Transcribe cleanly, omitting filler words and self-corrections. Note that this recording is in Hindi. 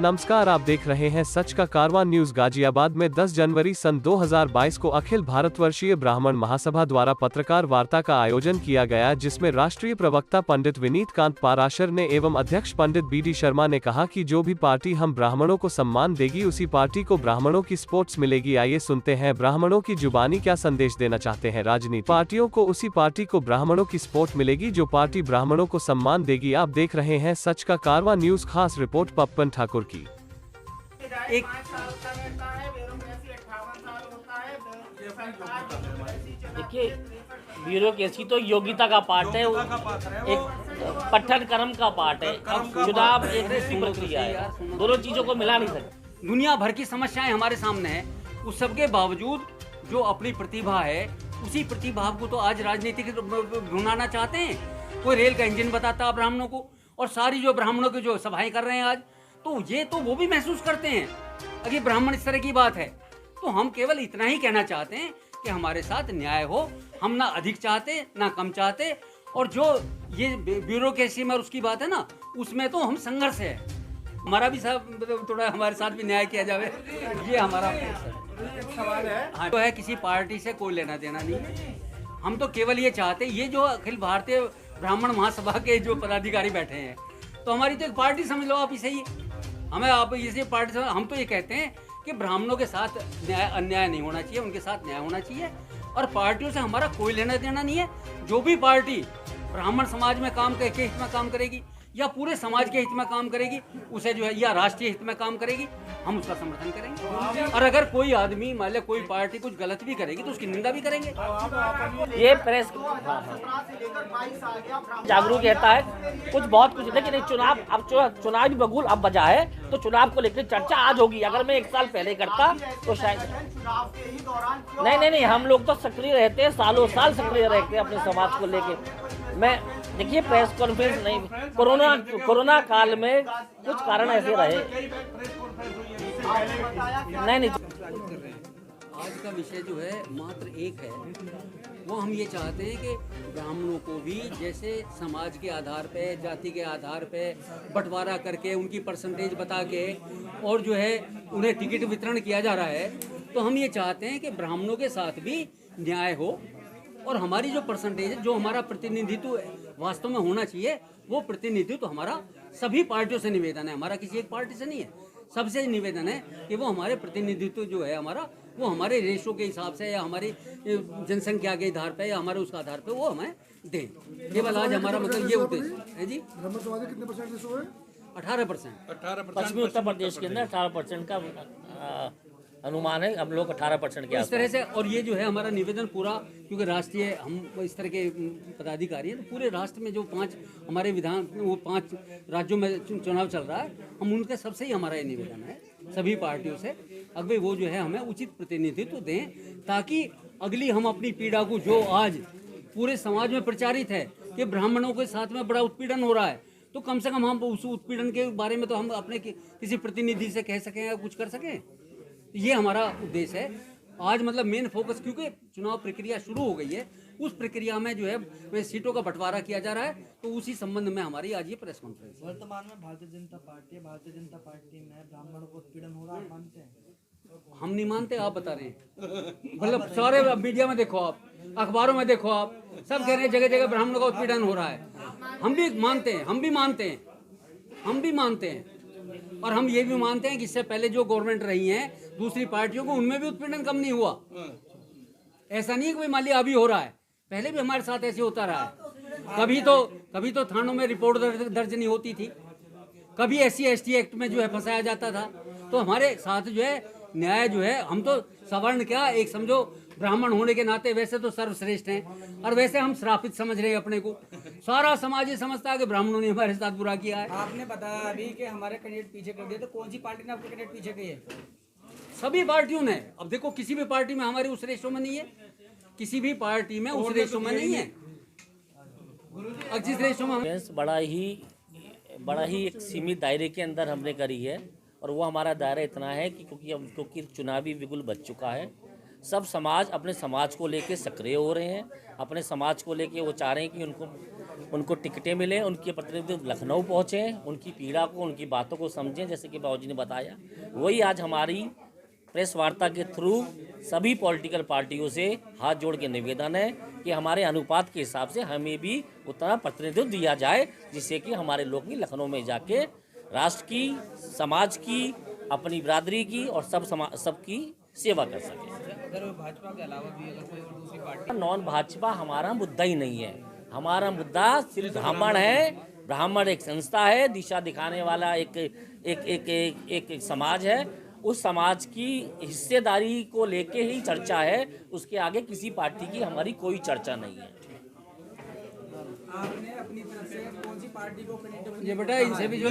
नमस्कार, आप देख रहे हैं सच का कारवां न्यूज। गाजियाबाद में 10 जनवरी सन 2022 को अखिल भारतवर्षीय ब्राह्मण महासभा द्वारा पत्रकार वार्ता का आयोजन किया गया, जिसमें राष्ट्रीय प्रवक्ता पंडित विनीत कांत पाराशर ने एवं अध्यक्ष पंडित BD शर्मा ने कहा कि जो भी पार्टी हम ब्राह्मणों को सम्मान देगी उसी पार्टी को ब्राह्मणों की सपोर्ट मिलेगी। आइए सुनते हैं ब्राह्मणों की जुबानी क्या संदेश देना चाहते हैं। राजनीति पार्टियों को उसी पार्टी को ब्राह्मणों की सपोर्ट मिलेगी जो पार्टी ब्राह्मणों को सम्मान देगी। आप देख रहे हैं सच का कारवां न्यूज। खास रिपोर्ट पप्पन ठाकुर की। एक देखिए, ब्यूरोक्रेसी तो योग्यता का पार्ट है, एक पठन कर्म का पार्ट है। अब चुनाव एक ऐसी प्रक्रिया है, दोनों चीजों को मिला नहीं सकते। दुनिया भर की समस्याएं हमारे सामने हैं, उस सबके बावजूद जो अपनी प्रतिभा है उसी प्रतिभा को तो आज राजनीति के ढूंढाना चाहते हैं। कोई रेल का इंजन बताता ब्राह्मणों को, और सारी जो ब्राह्मणों की जो सभाएं कर रहे हैं आज, तो ये तो वो भी महसूस करते हैं अगर ब्राह्मण इस तरह की बात है। तो हम केवल इतना ही कहना चाहते हैं कि हमारे साथ न्याय हो। हम ना अधिक चाहते ना कम चाहते, और जो ये ब्यूरोक्रेसी में उसकी बात है ना, उसमें तो हम संघर्ष है। हमारा भी सब थोड़ा हमारे साथ भी न्याय किया जाए, ये हमारा सवाल है। हाँ, तो है किसी पार्टी से कोई लेना देना नहीं। हम तो केवल ये चाहते हैं, ये जो अखिल भारतीय ब्राह्मण महासभा के जो पदाधिकारी बैठे हैं, तो हमारी तो एक पार्टी समझ लो आप इसे ही। हमें आप इसे पार्टी समझ, हम तो ये कहते हैं कि ब्राह्मणों के साथ अन्याय नहीं होना चाहिए, उनके साथ न्याय होना चाहिए। और पार्टियों से हमारा कोई लेना देना नहीं है। जो भी पार्टी ब्राह्मण समाज में काम के हित में काम करेगी, या पूरे समाज के हित में काम करेगी, उसे जो है या राष्ट्रीय हित में काम करेगी, हम उसका समर्थन करेंगे। और अगर कोई आदमी मान लिया कोई पार्टी कुछ गलत भी करेगी तो उसकी निंदा भी करेंगे। ये प्रेस जागरूक रहता है, बहुत कुछ, लेकिन चुनाव अब चुनावी बगुल अब बजा है, तो चुनाव को लेकर चर्चा आज होगी। अगर मैं 1 साल पहले करता तो शायद नहीं, हम लोग तो सक्रिय रहते हैं, सालों साल सक्रिय रहते हैं अपने समाज को लेके। मैं देखिए प्रेस कॉन्फ्रेंस नहीं, कोरोना काल में कुछ कारण ऐसे रहे। नहीं, आज का विषय जो है मात्र एक है, वो हम ये चाहते हैं कि ब्राह्मणों को भी जैसे समाज के आधार पे, जाति के आधार पे बंटवारा करके उनकी परसेंटेज बता के और जो है उन्हें टिकट वितरण किया जा रहा है, तो हम ये चाहते हैं कि ब्राह्मणों के साथ भी न्याय हो। और हमारी जो परसेंटेज है, जो हमारा प्रतिनिधित्व वास्तव में होना चाहिए, वो प्रतिनिधित्व हमारा सभी पार्टियों से निवेदन है, हमारा किसी एक पार्टी से नहीं है, सबसे निवेदन है कि वो हमारे प्रतिनिधित्व जो है हमारा, वो हमारे रेशो के हिसाब से या हमारी जनसंख्या के आधार पे या हमारे उसका आधार पे वो हमें दें। केवल आज हमारा मतलब ये उद्देश्य है जी। ब्राह्मण समाज के कितने परसेंट रेशो है? 18%। पश्चिमी उत्तर प्रदेश के अंदर 18% का अनुमान है, हम लोग 18% के इस तरह से। और ये जो है हमारा निवेदन पूरा, क्योंकि राष्ट्रीय हम इस तरह के पदाधिकारी हैं, तो पूरे राष्ट्र में जो 5 हमारे वो 5 राज्यों में चुनाव चल रहा है, हम उनके सबसे ही हमारा ये निवेदन है सभी पार्टियों से, अगर वो जो है हमें उचित प्रतिनिधित्व दें, ताकि अगली हम अपनी पीड़ा को, जो आज पूरे समाज में प्रचारित है कि ब्राह्मणों के साथ में बड़ा उत्पीड़न हो रहा है, तो कम से कम हम उस उत्पीड़न के बारे में तो हम अपने किसी प्रतिनिधि से कह सकें या कुछ कर सकें। ये हमारा उद्देश्य है आज। मतलब मेन फोकस, क्योंकि चुनाव प्रक्रिया शुरू हो गई है, उस प्रक्रिया में जो है सीटों का बंटवारा किया जा रहा है, तो उसी संबंध में हमारी आज ये प्रेस कॉन्फ्रेंस। वर्तमान में भारतीय जनता पार्टी में ब्राह्मणों को उत्पीड़न हो रहा है, मानते हैं? हम नहीं मानते, आप बता रहे हैं। मतलब सारे मीडिया में देखो आप, अखबारों में देखो आप, सब कह रहे हैं जगह जगह ब्राह्मणों का उत्पीड़न हो रहा है। हम भी मानते हैं, हम भी मानते हैं। और हम ये भी मानते हैं कि इससे पहले जो गवर्नमेंट रही हैं दूसरी पार्टियों को, उनमें भी उत्पीड़न कम नहीं हुआ। ऐसा नहीं है कि मान लिया अभी हो रहा है, पहले भी हमारे साथ ऐसे होता रहा है। कभी तो थानों में रिपोर्ट दर्ज नहीं होती थी, कभी SC/ST एक्ट में जो है फंसाया जाता था। तो हमारे साथ जो है न्याय जो है, हम तो सवर्ण क्या, एक समझो ब्राह्मण होने के नाते वैसे तो सर्वश्रेष्ठ हैं, और वैसे हम श्रापित समझ रहे हैं अपने को। सारा समाज ये समझता है कि ब्राह्मणों ने हमारे साथ बुरा किया है। आपने बताया अभी कि हमारे कैंडिडेट पीछे कर दिए, तो कौन सी पार्टी ने आपके कैंडिडेट पीछे किए? सभी पार्टियों ने। अब देखो, किसी भी पार्टी में हमारी उस रेशो में नहीं है, किसी भी पार्टी में उस रेशो में नहीं है। जिस रेशो में बड़ा ही एक सीमित दायरे के अंदर हमने करी है, और वो हमारा दायरा इतना है कि क्योंकि चुनावी बिगुल बच चुका है, सब समाज अपने समाज को लेके सक्रिय हो रहे हैं, अपने समाज को लेके वो चाह रहे हैं कि उनको उनको टिकटें मिले, उनके प्रतिनिधि लखनऊ पहुँचे, उनकी पीड़ा को, उनकी बातों को समझें। जैसे कि बाबूजी ने बताया, वही आज हमारी प्रेस वार्ता के थ्रू सभी पॉलिटिकल पार्टियों से हाथ जोड़ के निवेदन है कि हमारे अनुपात के हिसाब से हमें भी उतना प्रतिनिधित्व दिया जाए, जिससे कि हमारे लोग भी लखनऊ में जाके राष्ट्र की, समाज की, अपनी बिरादरी की और सबकी सेवा कर सके। अगर भाजपा के अलावा भी अगर कोई और दूसरी पार्टी नॉन भाजपा हमारा मुद्दा ही नहीं है। हमारा मुद्दा सिर्फ ब्राह्मण है। ब्राह्मण एक संस्था है, दिशा दिखाने वाला एक समाज है। उस समाज की हिस्सेदारी को लेके ही चर्चा है, उसके आगे किसी पार्टी की हमारी कोई चर्चा नहीं है। आपने अपनी तरफ से कौन सी पार्टी को ये बेटा इनसे भी जो